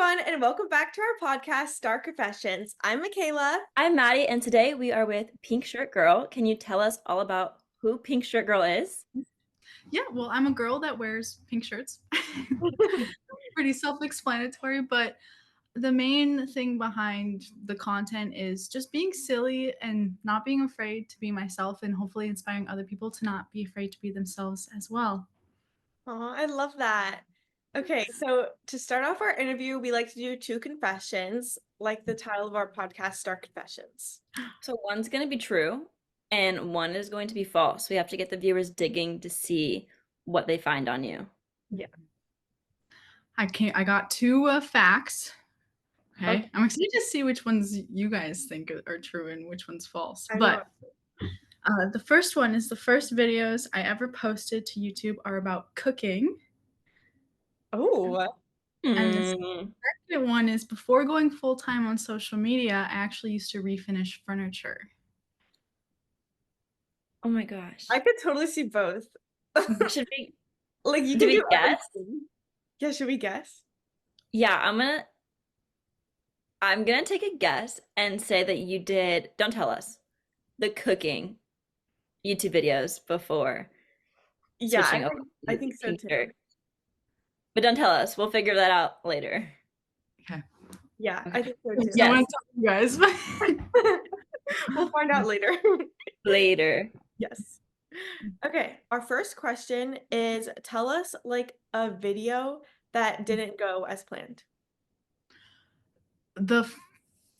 everyone, and welcome back to our podcast, Star Confessions. I'm Makayla. I'm Maddie, and today we are with Pink Shirt Girl. Can you tell us all about who Pink Shirt Girl is? Yeah, well, I'm a girl that wears pink shirts. Pretty self-explanatory, but the main thing behind the content is just being silly and not being afraid to be myself and hopefully inspiring other people to not be afraid to be themselves as well. Oh, I love that. Okay, so to start off our interview, we like to do two confessions, like the title of our podcast, Star Confessions. So one's going to be true, and one is going to be false. We have to get the viewers digging to see what they find on you. Yeah. I got two facts. Okay. I'm excited to see which ones you guys think are true and which one's false. But the first one is the first videos I ever posted to YouTube are about cooking. Oh. And the second one is before going full-time on social media, I actually used to refinish furniture. Oh my gosh. I could totally see both. Should we Like you do can we do guess? everything. Yeah, should we guess? Yeah, I'm gonna take a guess and say that you did, don't tell us, the cooking YouTube videos before Yeah, switching over I to think so Pink too. Shirt. But don't tell us. We'll figure that out later. Okay. Yeah, Okay. I think so too. I want to tell you guys. We'll find out later. Later. Yes. Okay, our first question is tell us like a video that didn't go as planned. The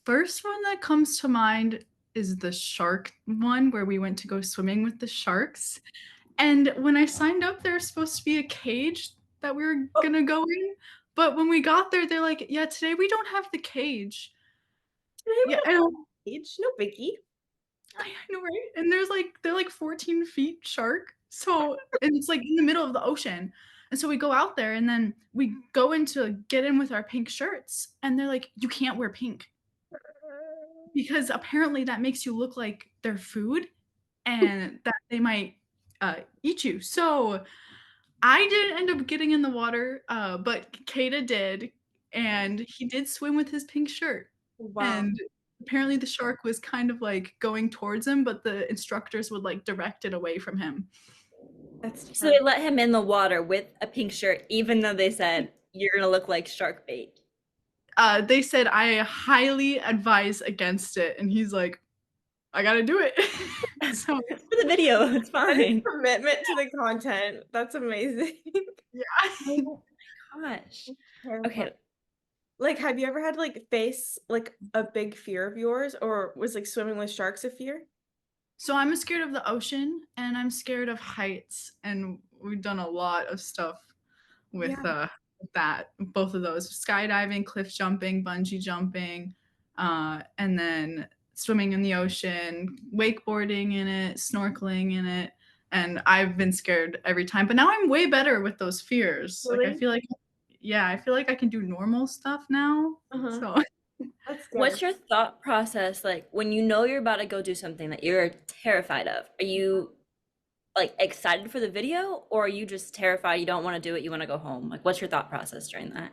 first one that comes to mind is the shark one where we went to go swimming with the sharks. And when I signed up, there was supposed to be a cage that we were gonna go in. But when we got there, they're like, yeah, today we don't have the cage. Yeah, Age, no biggie. I know, right? And they're like 14 feet shark. So and it's like in the middle of the ocean. And so we go out there and then we go in to get in with our pink shirts. And they're like, you can't wear pink. Because apparently that makes you look like their food and that they might eat you. So I didn't end up getting in the water, but Kata did, and he did swim with his pink shirt. Wow. And apparently the shark was kind of like going towards him, but the instructors would like direct it away from him. That's So they let him in the water with a pink shirt, even though they said you're gonna look like shark bait. They said I highly advise against it, and he's like, I gotta do it. So For the video, it's fine. commitment to the content. That's amazing. yeah. Oh my gosh. Okay. Like, have you ever had like face like a big fear of yours, or was like swimming with sharks a fear? So I'm scared of the ocean and I'm scared of heights, and we've done a lot of stuff with that, both of those: skydiving, cliff jumping, bungee jumping, and then swimming in the ocean, wakeboarding in it, snorkeling in it. And I've been scared every time, but now I'm way better with those fears. Really? Like I feel like I can do normal stuff now. So That's good. What's your thought process like when you know you're about to go do something that you're terrified of? Are you like excited for the video, or are you just terrified, you don't want to do it, you want to go home? Like, what's your thought process during that?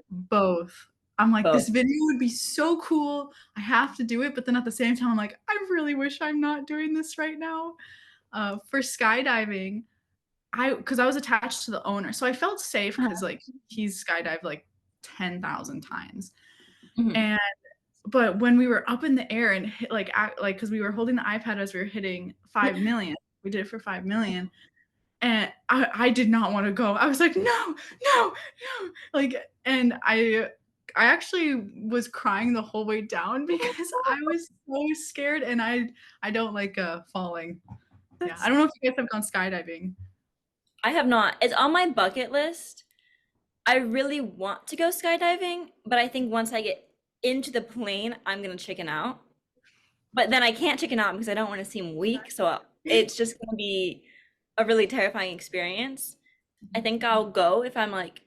both. I'm like, Both. this video would be so cool. I have to do it. But then at the same time, I'm like, I really wish I'm not doing this right now. For skydiving, because I was attached to the owner. So I felt safe because like he's skydived like 10,000 times. Mhm. And but when we were up in the air and hit like because we were holding the iPad as we were hitting 5 million, we did it for 5 million. And I did not want to go. I was like, no, no, no. Like, and I actually was crying the whole way down because I was so scared, and I don't like falling. Yeah, I don't know if you guys have gone skydiving. I have not. It's on my bucket list. I really want to go skydiving, but I think once I get into the plane, I'm gonna chicken out. But then I can't chicken out because I don't want to seem weak, so it's just gonna be a really terrifying experience. I think I'll go if I'm like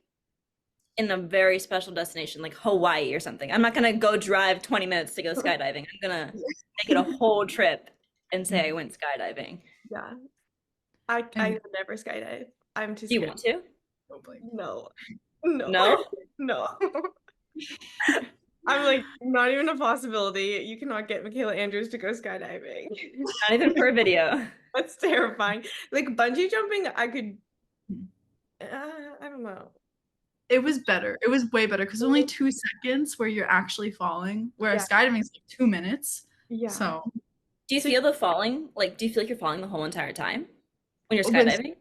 in a very special destination, like Hawaii or something. I'm not gonna go drive 20 minutes to go skydiving. I'm gonna make it a whole trip and say I went skydiving. Yeah. I would never skydive. I'm too Do you scared. want to? No. No. No? No. I'm like, not even a possibility. You cannot get Makayla Andrews to go skydiving. Not even for a video. That's terrifying. Like bungee jumping, I could, I don't know. It was better. It was way better because only 2 seconds where you're actually falling, Yeah, whereas skydiving is like 2 minutes. yeah. So, Do you So feel the falling? Like, do you feel like you're falling the whole entire time when you're when skydiving?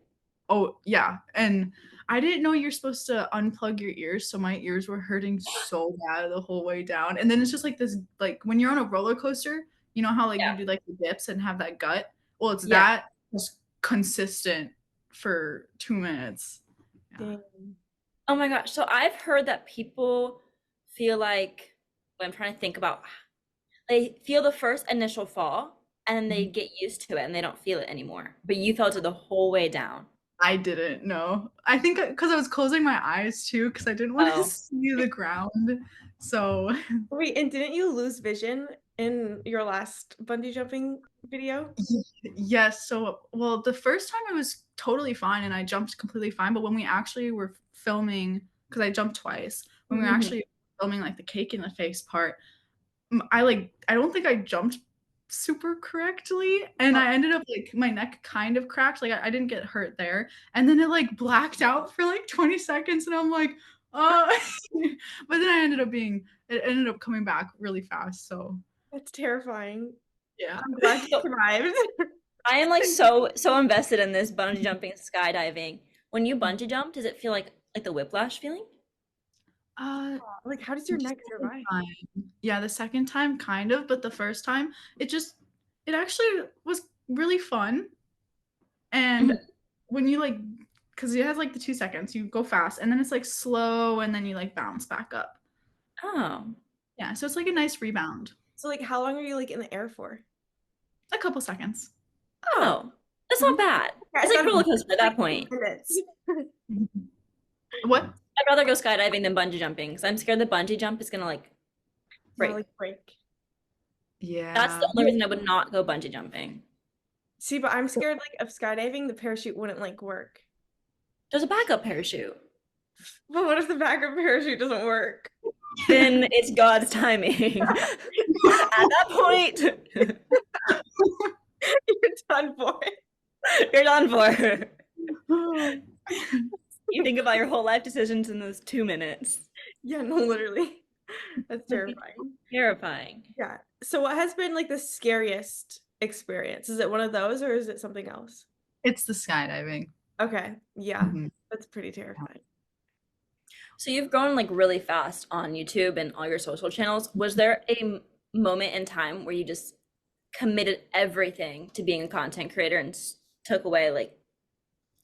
oh, yeah, and I didn't know you're supposed to unplug your ears, so my ears were hurting so bad the whole way down, and then it's just like this like, when you're on a roller coaster, you know how, like, you Yeah. do, like, the dips and have that gut? Well, it's Yeah. that just consistent for 2 minutes. Yeah. dang. Oh my gosh. So I've heard that people feel like, when I'm trying to think about, they feel the first initial fall and then they Mhm. get used to it and they don't feel it anymore. But you felt it the whole way down. I didn't know. I think because I was closing my eyes too because I didn't wanna Oh, see the ground, so Wait, and didn't you lose vision in your last bungee jumping video? Yes, so well, the first time I was totally fine and I jumped completely fine, but when we actually were filming, because I jumped twice, when we were Mhm. actually filming, like, the cake in the face part, I don't think I jumped super correctly, and Oh, I ended up, like my neck kind of cracked, like, I didn't get hurt there, and then it, like, blacked out for, like, 20 seconds, and I'm like, "Uh," but then it ended up coming back really fast, so that's terrifying. yeah. I'm glad you So survived. I am like so invested in this bungee jumping, skydiving. When you bungee jump, does it feel like the whiplash feeling? Uh Like, how does The your neck second survive? time. Yeah, the second time kind of, but the first time, it just it actually was really fun, and Mhm. when you, like, because it has, like, the 2 seconds, you go fast, and then it's, like, slow, and then you, like, bounce back up. Oh. Yeah, so it's like a nice rebound. So, like, how long are you like in the air for? A couple seconds. Oh, Oh. That's not mhm. bad. I It's like thought it roller was coaster at like that point. minutes. Mhm. What? I'd rather go skydiving than bungee jumping because I'm scared the bungee jump is gonna like Yeah, break. like break. That's the Yeah. only reason I would not go bungee jumping. See, but I'm scared like of skydiving, the parachute wouldn't like work. There's a backup parachute. But what if the backup parachute doesn't work? Then it's God's timing. At that point, You're done for it. you're done for. You think about your whole life decisions in those 2 minutes. Yeah, no, literally. That's That'd be terrifying. terrifying. Yeah. So what has been like the scariest experience? Is it one of those or is it something else? It's the skydiving. Okay. Yeah. Mhm. That's pretty terrifying. So you've grown like really fast on YouTube and all your social channels. Was there a moment in time where you just committed everything to being a content creator and took away like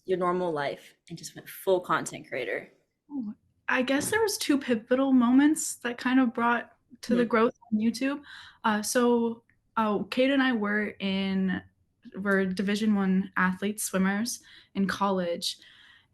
your normal life and just went full content creator? Oh, I guess there was 2 pivotal moments that kind of brought to the Mhm. growth on YouTube. Kate and I were Division 1 athletes, swimmers in college,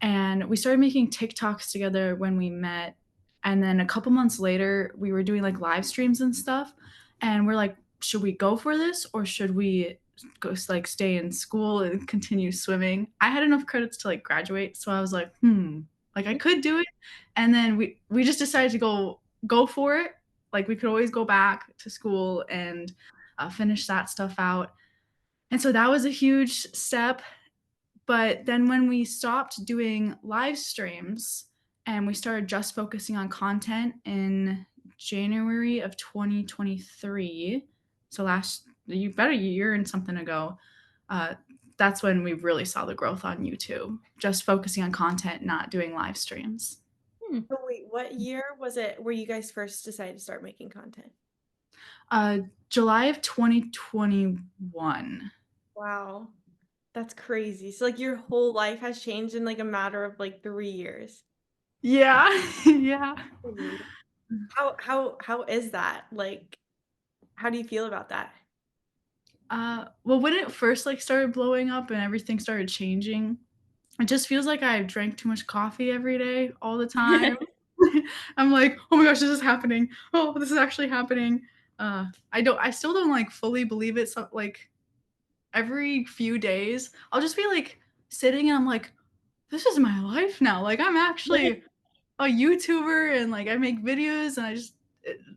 and we started making TikToks together when we met, and then a couple months later, we were doing, like, live streams and stuff, and we're like, "Should we go for this or should we go like, stay in school and continue swimming?" I had enough credits to, like, graduate, so I was like, "Hmm, like, I could do it," and then we just decided to go for it. Like, we could always go back to school and, finish that stuff out, and so that was a huge step, but then when we stopped doing live streams and we started just focusing on content in January of 2023, so last you about a year and something ago, uh, that's when we really saw the growth on YouTube, just focusing on content, not doing live streams. Hmm. So wait, what year was it where you guys first decided to start making content? Uh, July of 2021. Wow. That's crazy. So like your whole life has changed in like a matter of like 3 years. Yeah, yeah. Crazy. How is that? Like, how do you feel about that? Well, when it first, like, started blowing up and everything started changing, it just feels like I drank too much coffee every day, all the time. I'm like, "Oh my gosh, this is happening. Oh, this is actually happening." I still don't, like, fully believe it, so, like, every few days, I'll just be, like, sitting and I'm like, "This is my life now." Like, I'm actually a YouTuber and like I make videos and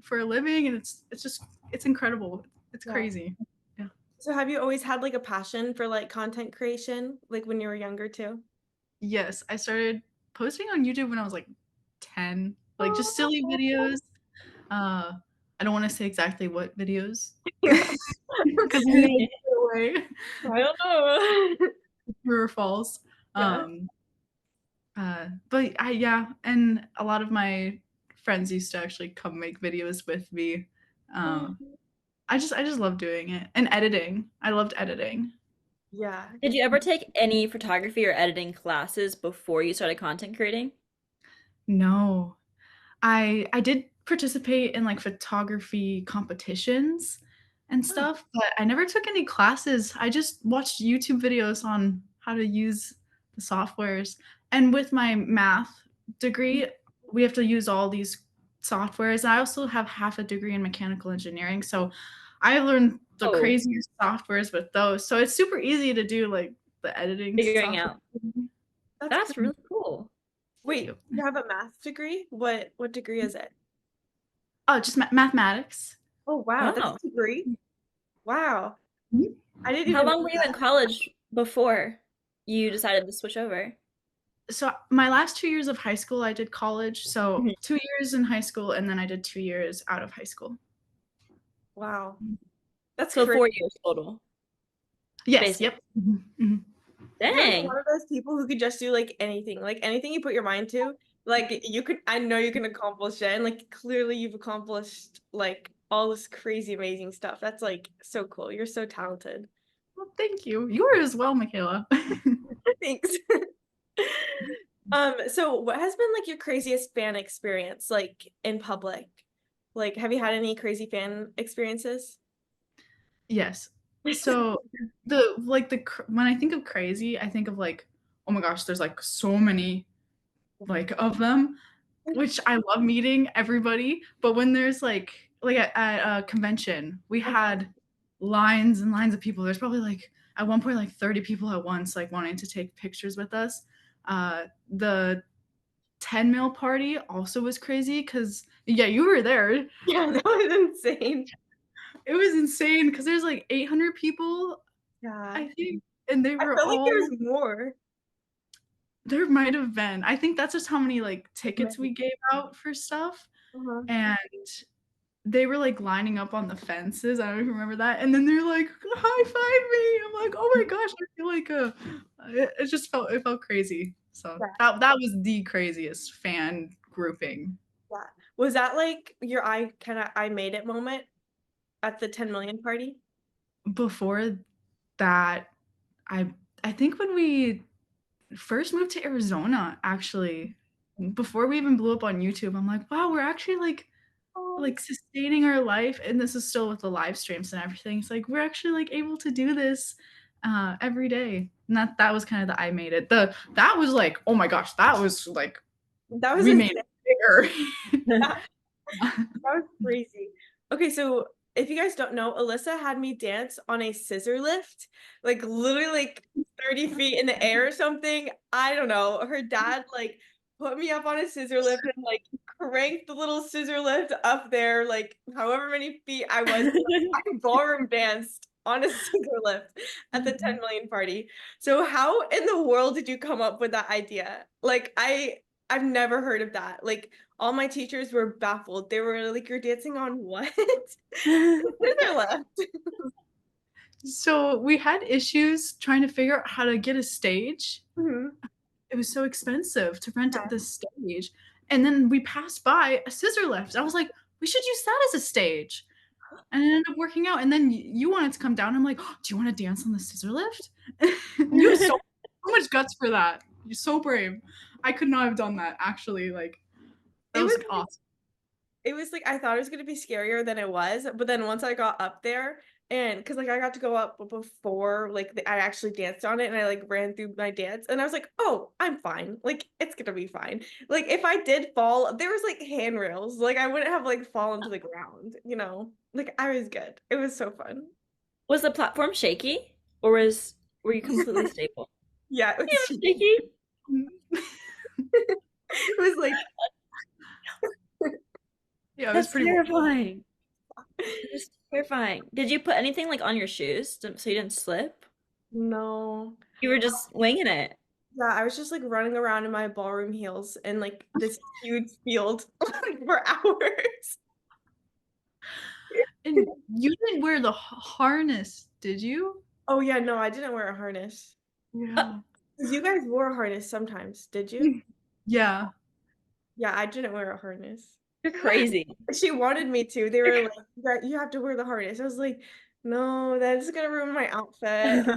for a living, and it's incredible. It's Yeah. crazy. Yeah. So have you always had like a passion for like content creation, like when you were younger too? Yes, I started posting on YouTube when I was like 10, like just silly Oh, videos. I don't want to say exactly what videos yeah. because I'm gonna give it away. I don't know. True or false. Yeah. Um, but yeah, and a lot of my friends used to actually come make videos with me. Uh, Oh, I just love doing it and editing. I loved editing. yeah. Did you ever take any photography or editing classes before you started content creating? No, I did participate in like photography competitions and Oh, stuff, but I never took any classes. I just watched YouTube videos on how to use the softwares. And with my math degree, we have to use all these softwares. I also have half a degree in mechanical engineering, so I learned the oh, craziest softwares with those. So it's super easy to do like the editing figuring software. out. That's That's cool. really cool. Wait, Yep. you have a math degree? What degree is it? Oh, just mathematics. Oh wow, that's Wow. a degree. Wow. I didn't How even know long were you in that. college before you decided to switch over? So my last 2 years of high school, I did college. So Mhm. 2 years in high school, and then I did 2 years out of high school. Wow. That's So crazy. 4 years total, Yes, basically. yep. Mhm. You're like Dang. one of those people who could just do like anything you put your mind to, like you could I know you can accomplish it. And like clearly you've accomplished like all this crazy amazing stuff. That's like so cool. You're so talented. Well, thank you. You are as well, Makayla. Thanks. So what has been like your craziest fan experience, like in public? Like, have you had any crazy fan experiences? Yes. So when I think of crazy, I think of like, oh my gosh, there's like so many like of them, which I love meeting everybody. But when there's like at a convention, we had lines and lines of people. There's probably like at one point like 30 people at once like wanting to take pictures with us. The 10 mil party also was crazy because yeah, you were there. Yeah, that was insane. It was insane because there's like 800 people, Yeah. I think, and they I were felt like there all was more. there might have been. I think that's just how many like tickets Maybe. we gave out for stuff. Uh-huh. And they were like lining up on the fences. I don't even remember that. And then they're like, high five me. I'm like, oh my gosh, I feel like it just felt crazy. So Yeah. that was the craziest fan grouping. Yeah. Was that like your I made it moment at the 10 million party? Before that, I I think when we first moved to Arizona, actually, before we even blew up on YouTube, I'm like, wow, we're actually Oh, like sustaining our life, and this is still with the live streams and everything. It's like we're actually like able to do this every day. And that was kind of the I made it. The that was like, oh my gosh, that was like that was we made insane. it bigger. That was crazy. Okay, so if you guys don't know, Alyssa had me dance on a scissor lift, like literally like 30 feet in the air or something. I don't know. Her dad like put me up on a scissor lift and like cranked the little scissor lift up there, like however many feet I was. I ballroom danced on a scissor lift at the 10 million party. So how in the world did you come up with that idea? Like I've never heard of that. Like all my teachers were baffled. They were like, "You're dancing on what?" Scissor lift. So we had issues trying to figure out how to get a stage. Mhm. It was so expensive to rent Yeah. this stage. And then we passed by a scissor lift. I was like, we should use that as a stage. And it ended up working out. And then you wanted to come down. I'm like, oh, do you want to dance on the scissor lift? You have so much guts for that. You're so brave. I could not have done that actually. Like that It was was awesome. it was like I thought it was gonna be scarier than it was, but then once I got up there and because like I got to go up before like I actually danced on it and I like ran through my dance and I was like, oh, I'm fine. Like it's gonna be fine. Like if I did fall, there was like handrails. Like I wouldn't have like fallen to the ground, you know? Like I was good. It was so fun. Was the platform shaky or were you completely stable? Yeah, it It was was shaky. it was like Yeah, it was That's pretty wild. terrifying. That's terrifying. Did you put anything like on your shoes so you didn't slip? No. You were just winging it. Yeah, I was just like running around in my ballroom heels in like this huge field like, for hours. And you didn't wear the harness, did you? Oh yeah, no, I didn't wear a harness. Yeah. 'Cause you guys wore a harness sometimes, did you? Yeah. Yeah, I didn't wear a harness. You're crazy. She wanted me to. They were like, you have to wear the harness. I was like, no, that's gonna ruin my outfit.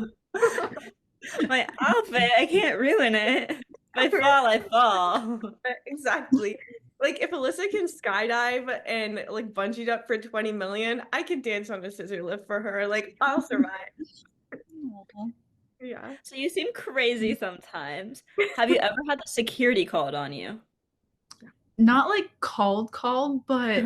My outfit, I can't ruin it. If I fall, I fall. Exactly. Like if Alyssa can skydive and like bungee up for 20 million, I can dance on a scissor lift for her. Like I'll survive. Aw. Yeah. So you seem crazy sometimes. Have you ever had the security called on you? Not like called, but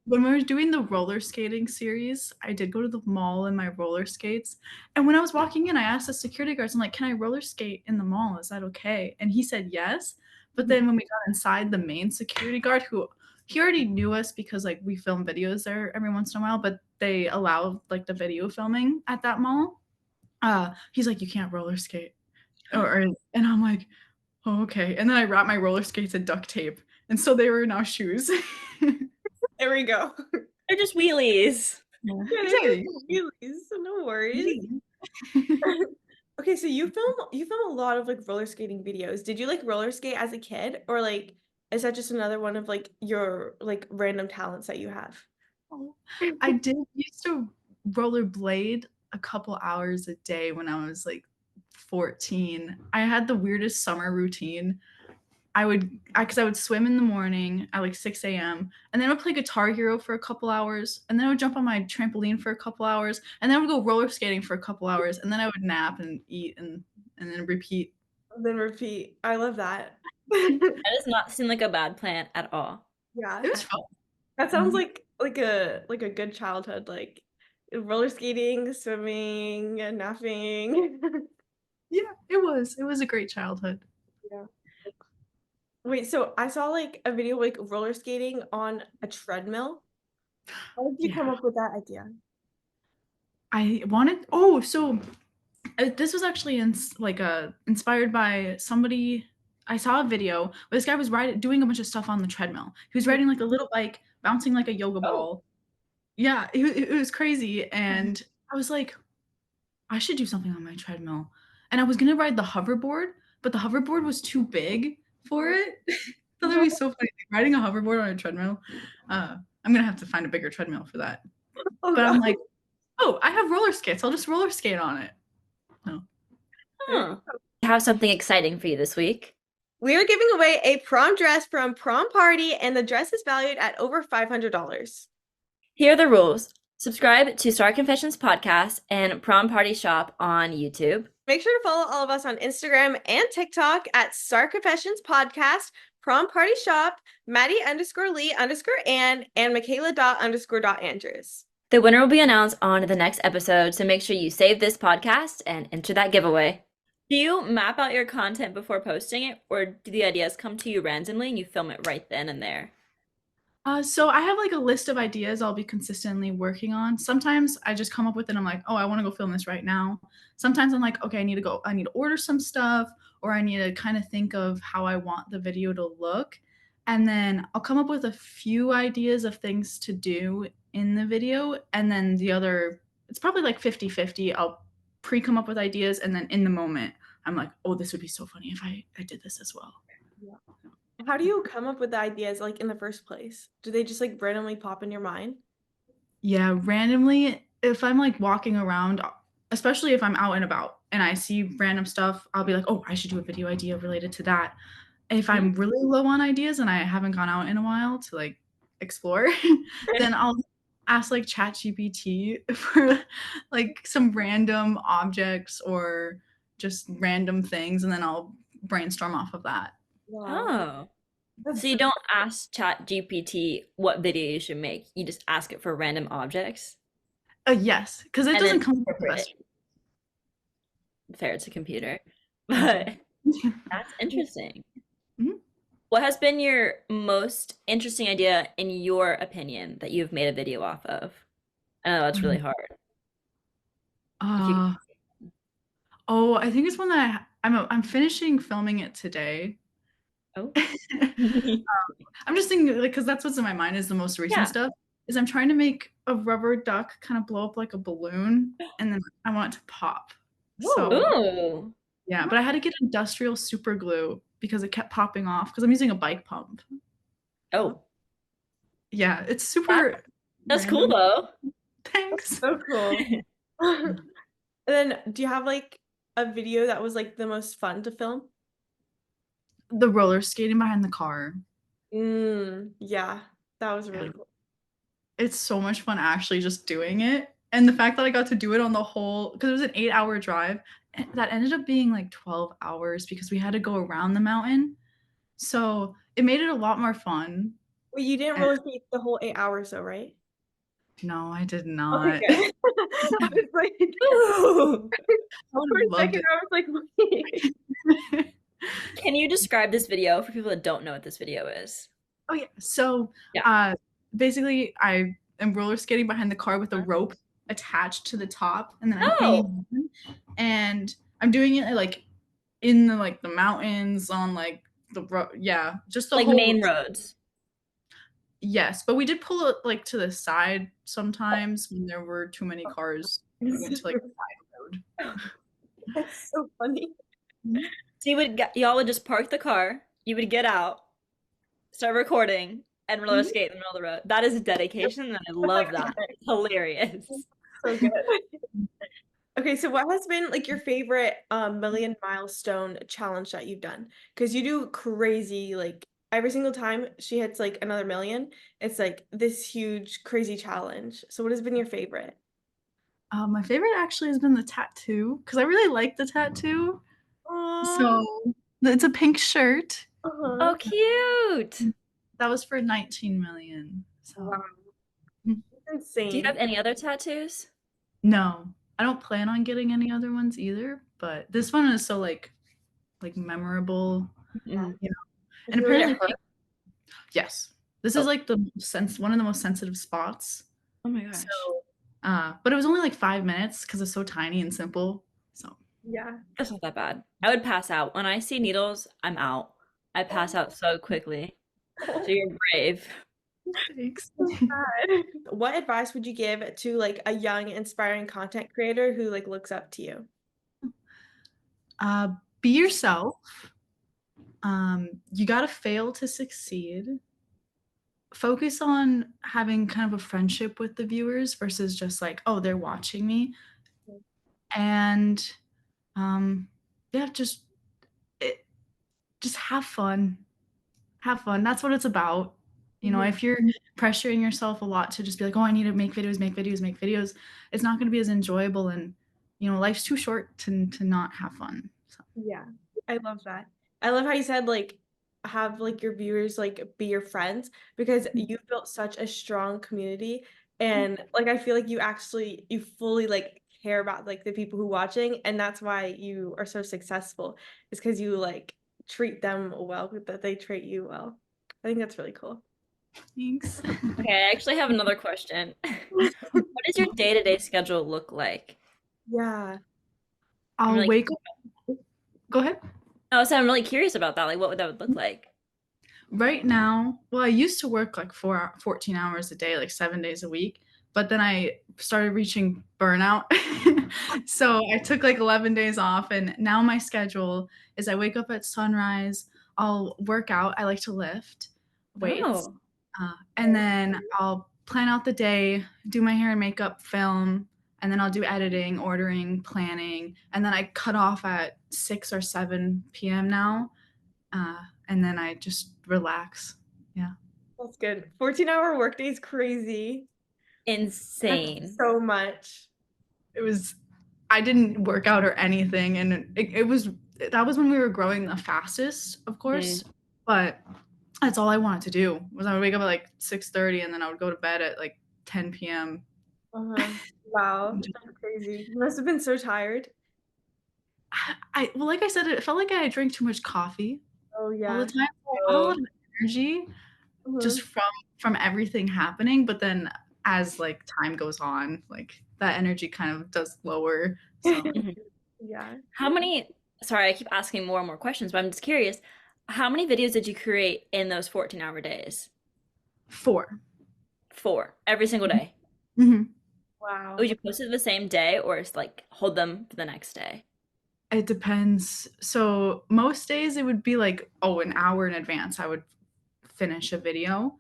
when we were doing the roller skating series, I did go to the mall in my roller skates. And when I was walking in, I asked the security guards, I'm like, can I roller skate in the mall? Is that okay? And he said yes. But then when we got inside, the main security guard, who he already knew us because like we film videos there every once in a while, but they allow like the video filming at that mall. He's like, you can't roller skate. And I'm like, oh, okay. And then I wrapped my roller skates in duct tape. And so they were now shoes. There we go. They're just wheelies. Yeah, Yeah, they're exactly. just wheelies, so no worries. Yeah. Okay, so you film a lot of like roller skating videos. Did you like roller skate as a kid or like is that just another one of like your like random talents that you have? Oh, I did used to rollerblade a couple hours a day when I was like 14. I had the weirdest summer routine. Because I would swim in the morning at like 6 a.m. and then I would play Guitar Hero for a couple hours, and then I would jump on my trampoline for a couple hours, and then I would go roller skating for a couple hours, and then I would nap and eat and then repeat. And then repeat. I love that. That does not seem like a bad plan at all. Yeah. It was fun. That sounds Mhm. like a good childhood, like roller skating, swimming, and napping. Yeah, it was. It was a great childhood. Yeah. Wait, so I saw like a video like roller skating on a treadmill. How did you Yeah. come up with that idea? I wanted oh, so this was actually inspired by somebody. I saw a video where this guy was riding doing a bunch of stuff on the treadmill. He was riding like a little bike, bouncing like a yoga Oh. ball. Yeah, it was crazy, and I was like, I should do something on my treadmill. And I was gonna ride the hoverboard, but the hoverboard was too big for it. That would be so funny, like, riding a hoverboard on a treadmill. I'm gonna have to find a bigger treadmill for that. Oh But I'm God. like, oh, I have roller skates. I'll just roller skate on it. No. Huh. I have something exciting for you this week. We are giving away a prom dress from Prom Party, and the dress is valued at over $500. Here are the rules. Subscribe to Star Confessions Podcast and Prom Party Shop on YouTube. Make sure to follow all of us on Instagram and TikTok at Star Confessions Podcast, Prom Party Shop, Maddy_Lee_Ann, and Makayla._Andrews. The winner will be announced on the next episode, so make sure you save this podcast and enter that giveaway. Do you map out your content before posting it, or do the ideas come to you randomly and you film it right then and there? So I have like a list of ideas I'll be consistently working on. Sometimes I just come up with it. I'm like, oh, I want to go film this right now. Sometimes I'm like, okay, I need to order some stuff, or I need to kind of think of how I want the video to look. And then I'll come up with a few ideas of things to do in the video. And then it's probably like 50-50. I'll come up with ideas. And then in the moment, I'm like, oh, this would be so funny if I did this as well. Yeah. How do you come up with the ideas like in the first place? Do they just like randomly pop in your mind? Yeah, randomly, if I'm like walking around, especially if I'm out and about and I see random stuff, I'll be like, oh, I should do a video idea related to that. If I'm really low on ideas and I haven't gone out in a while to like explore, then I'll ask like ChatGPT for like some random objects or just random things, and then I'll brainstorm off of that. Wow. Oh. So you don't ask ChatGPT what video you should make. You just ask it for random objects. Yes, because it And doesn't then come with the interpret best. Fair, it's a computer. But that's interesting. Mhm. What has been your most interesting idea, in your opinion, that you've made a video off of? I know that's really hard. If you Uh, oh, I think it's one that I'm finishing filming it today. oh. I'm just thinking like because that's what's in my mind is the most recent Yeah. stuff. Is I'm trying to make a rubber duck kind of blow up like a balloon, and then I want it to pop. So Ooh. yeah, but I had to get industrial super glue because it kept popping off because I'm using a bike pump. Oh. Yeah, it's That, super that's cool random. though. Thanks. So cool. And then do you have like a video that was like the most fun to film? The roller skating behind the car. Yeah, that was Yeah. really cool. It's so much fun actually just doing it. And the fact that I got to do it on the whole, because it was an 8 hour drive, that ended up being like 12 hours because we had to go around the mountain. So it made it a lot more fun. Well, you didn't And roller skate the whole 8 hours though, right? no, I did Okay, not. good. I was like, Ooh. I would for have a loved second, I was like, wait. it. Can you describe this video for people that don't know what this video is? Oh yeah. So Yeah. basically I am roller skating behind the car with a rope attached to the top and then I'm hanging Oh, on, and I'm doing it like in the mountains on like yeah, just the like whole. main roads. Yes, but we did pull it like to the side sometimes when there were too many cars. We went to like the side road. That's so funny. So y'all would just park the car, you would get out, start recording, and roller Mhm. skate in the middle of the road. That is dedication, and I love that. It's hilarious. So good. Okay, so what has been like your favorite million milestone challenge that you've done? Because you do crazy like every single time she hits like another million, it's like this huge crazy challenge. So what has been your favorite? My favorite actually has been the tattoo because I really like the tattoo. Aww. So it's a pink shirt. Uh-huh. Oh, cute. That was for 19 million. So Wow. mm, Do you have Insane. any other tattoos? no, I don't plan on getting any other ones either. But this one is so like memorable, Mm. you know. It's And really Did it apparently, hurt? yes, this is Oh, like one of the most sensitive spots. oh my So, gosh. but it was only like 5 minutes because it's so tiny and simple. So, yeah. That's not that bad. I would pass out. When I see needles, I'm out. I pass out so quickly. So you're brave. thanks. So sad. What advice would you give to like a young, inspiring content creator who like looks up to you? Uh, be yourself. You gotta fail to succeed. Focus on having kind of a friendship with the viewers versus just like, oh, they're watching me. And yeah, it, just have fun. Have fun. That's what it's about. You know, Mhm. if you're pressuring yourself a lot to just be like, oh, I need to make videos, make videos, make videos, it's not going to be as enjoyable. And, you know, life's too short to not have fun. So, Yeah, I love that. I love how you said like have like your viewers like be your friends because you've built such a strong community and like I feel like you fully like care about like the people who watching and that's why you are so successful is because you like treat them well that they treat you well. I think that's really cool. thanks. Okay, I actually have another question. What does your day-to-day schedule look like? Yeah. I'm I'll really, wake up. Go ahead. oh, so I'm really curious about that. Like, what would that would look like? Right now, well, I used to work like 14 hours a day, like 7 days a week, but then I started reaching burnout. So I took like 11 days off, and now my schedule is I wake up at sunrise, I'll work out, I like to lift weights, Oh, and then I'll plan out the day, do my hair and makeup, film, and then I'll do editing, ordering, planning, and then I cut off at 6 or 7 p.m. now, uh, and then I just relax. Yeah. That's good. 14-hour workday is crazy. That's insane. so much. It was, I didn't work out or anything. And it was, that was when we were growing the fastest, of course. Mm. But that's all I wanted to do was I would wake up at like 6:30 and then I would go to bed at like 10 p.m. Uh-huh. Wow, that's crazy. You must have been so tired. Well, like I said, it felt like I drank too much coffee Oh all the yeah. time. So got a lot of energy just Mhm. from everything happening, but then as like time goes on, like that energy kind of does lower. So Mhm. Yeah. How many, sorry, I keep asking more and more questions, but I'm just curious. How many videos did you create in those 14-hour days? 4. 4, every single day. Hmm. Wow. Would you post it the same day or just like hold them for the next day? It depends. So most days it would be like, oh, an hour in advance I would finish a video.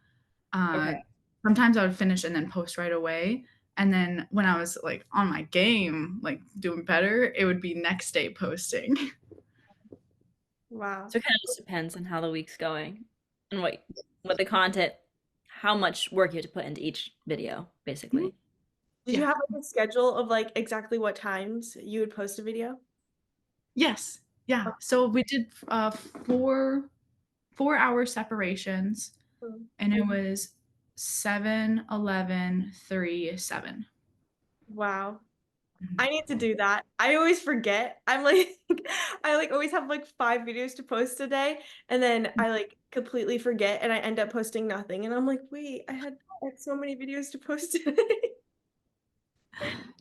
Uh, Okay. Sometimes I would finish and then post right away. And then when I was like on my game, like doing better, it would be next day posting. Wow. So it kind of just depends on how the week's going and what the content, how much work you have to put into each video, basically. Did you Yeah. have like a schedule of like exactly what times you would post a video? Yes. Yeah. So we did 4 hour separations, Mhm. and it was 7, 11, 3, 7. Wow. Mhm. I need to do that. I always forget. I'm like I like always have like 5 videos to post a day and then I like completely forget and I end up posting nothing and I'm like, "Wait, I had so many videos to post today."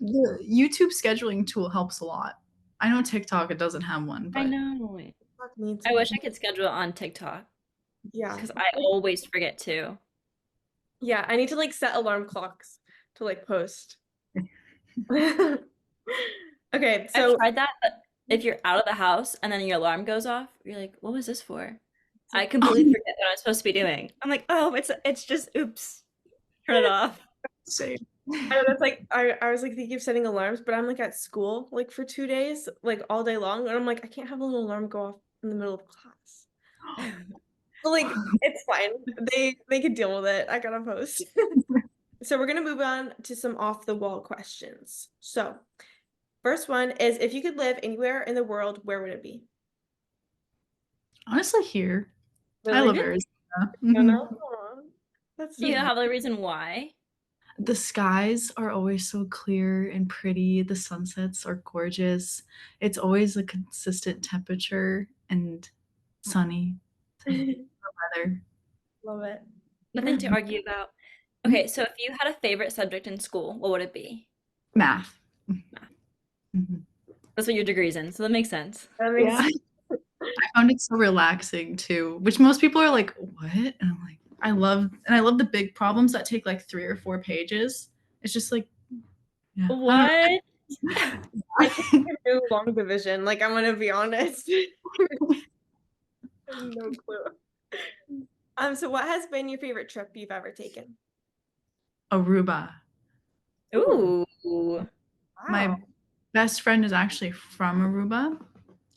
The YouTube scheduling tool helps a lot. I know TikTok, it doesn't have one, I but know. Fuck needs I wish one. I could schedule it on TikTok Yeah. because I always forget too. Yeah, I need to like set alarm clocks to like post. Okay, I've so tried that, but if you're out of the house and then your alarm goes off, you're like, what was this for? it's I like completely forget what I'm supposed to be doing. I'm like, oh, it's just oops. Turn it off. same. I know that's like I was like thinking of setting alarms, but I'm like at school like for 2 days, like all day long, and I'm like I can't have a little alarm go off in the middle of class. But like it's fine. They could deal with it. I gotta post. So we're gonna move on to some off the wall questions. So first one is if you could live anywhere in the world, where would it be? Honestly, here. I love Really? Arizona. No, no. Mhm. That's Do so you Yeah. have a reason why? The skies are always so clear and pretty. The sunsets are gorgeous. It's always a consistent temperature and sunny. So, weather. love it. Nothing to argue about. Okay, so if you had a favorite subject in school, what would it be? Math. Math. Mhm. That's what your degree's in, so that makes sense. That makes Yeah. I found it so relaxing too, which most people are like, "What?" And I'm like, I love the big problems that take like 3 or 4 pages. It's just like, yeah, I don't What? I can't even do long division. Like I'm gonna be honest. I have no clue. So what has been your favorite trip you've ever taken? know. Aruba. Ooh, Ooh. My wow. best friend is actually from Aruba,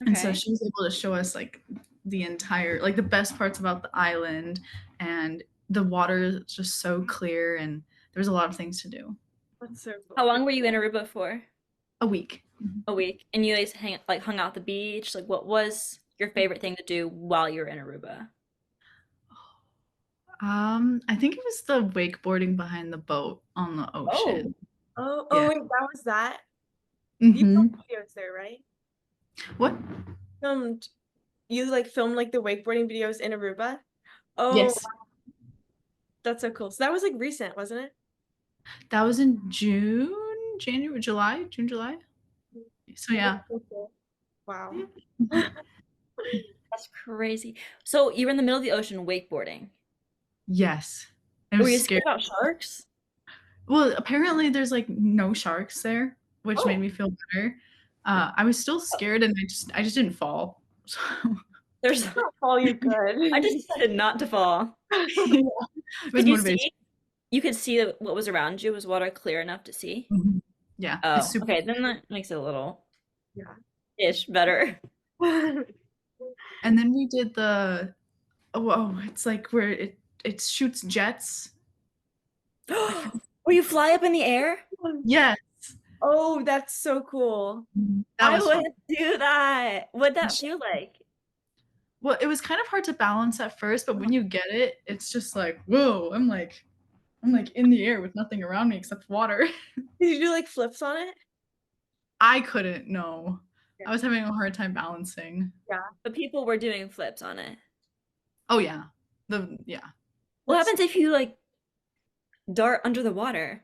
and so Okay. she was able to show us like the entire like the best parts about the island, and the water is just so clear, and there's a lot of things to do. That's so How cool. long were you in Aruba for? A week. Mhm. A week. And you guys hung out at the beach? Like what was your favorite thing to do while you were in Aruba? I think it was the wakeboarding behind the boat on the Oh. ocean. Oh, Yeah. wait, that was that. You filmed Hmm. videos there, right? What? Filmed you like filmed like the wakeboarding videos in Aruba? Oh, Yes. that's so cool. So that was like recent, wasn't it? That was in June, January, July, June, July. So That's yeah. so cool. Wow. Yeah. Mhm. That's crazy. So you were in the middle of the ocean wakeboarding. Yes. It Were was you scary. scared about sharks? Well, apparently there's like no sharks there, which made Oh, me feel better. I was still scared and I just didn't fall. So there's Not all you I could. just decided not to fall. yeah, it was Could you motivation. see? You could see what was around you. Was water clear enough to see? Mhm. Yeah, it's Oh, super. okay. Then that makes it a little Yeah. ish better. And then we did the it's like where it shoots jets. I forget. Where you fly up in the air? Yes. Oh, that's so cool. That I was fun. would do that. What'd that feel like? Well, it was kind of hard to balance at first, but when you get it, it's just like, whoa, I'm like in the air with nothing around me except water. Did you do like flips on it? I couldn't, no. Yeah. I was having a hard time balancing. Yeah. But people were doing flips on it. Oh yeah. Yeah. What happens if you like dart under the water?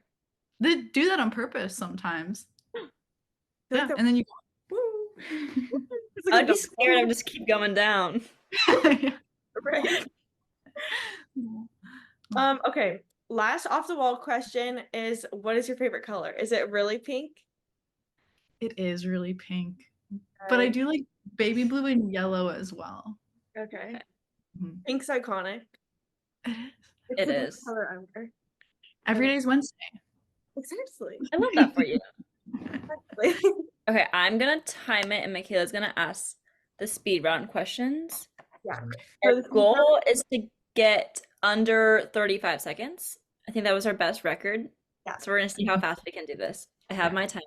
They do that on purpose sometimes. I feel Yeah, like that- and then you Woo. It's like a I'd be double- scared. I would just keep going down. Yeah. right. Okay. Last off the wall question is, what is your favorite color? Is it really pink? It is really pink. But I do like baby blue and yellow as well. Okay. Mhm. Pink's iconic. It is. It's It the best is. color ever. Every day's Wednesday. Exactly. I love that for you. Exactly. Okay, I'm gonna time it and Makayla's gonna ask the speed round questions. Yeah. Our So the goal is to get under 35 seconds. I think that was our best record. Yeah. So we're gonna see how fast we can do this. I have my timer.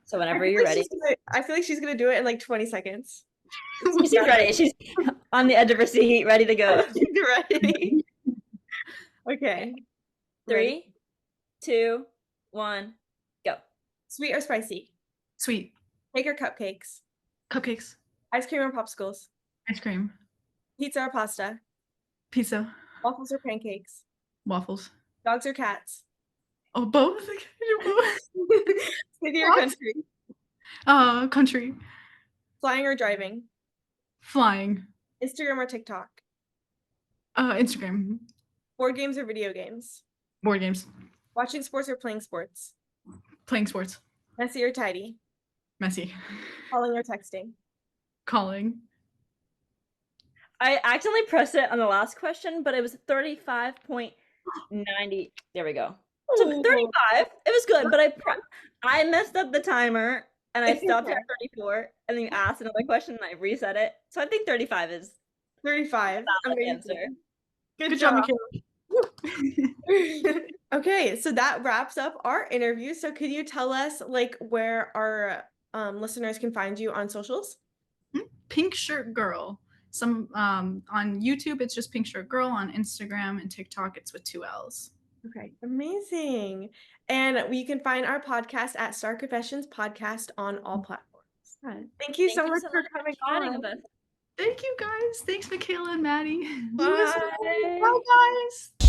So I whenever feel you're like ready. I feel like she's gonna do it in like 20 seconds. She's ready. She's on the edge of her seat, ready to go. She's ready. Okay. Ready? 3, 2, 1, go. Sweet or spicy? Sweet. Cake or cupcakes? Cupcakes. Ice cream or popsicles? Ice cream. Pizza or pasta? Pizza. Waffles or pancakes? Waffles. Dogs or cats? Oh, both? I can do both. City or What? country? Country. Flying or driving? Flying. Instagram or TikTok? Instagram. Board games or video games? Board games. Watching sports or playing sports? Playing sports. Messy or tidy? Messy. Calling or texting? Calling. I accidentally pressed it on the last question, but it was 35.90. There we go. So 35. It was good, but I messed up the timer and I It's stopped okay. at 34. And then you asked another question and I reset it. So I think 35 is 35. valid Amazing. answer. Good job, Makayla. Okay, so that wraps up our interview. So could you tell us like where our listeners can find you on socials? Pink Shirt Girl. Some on YouTube it's just Pink Shirt Girl. On Instagram and TikTok it's with 2 L's. Okay, amazing. And you can find our podcast at Star Confessions Podcast on all platforms. Thank you so much for coming chatting on. with us. Thank you guys. Thanks, Makayla and Maddie. Bye. Bye, guys.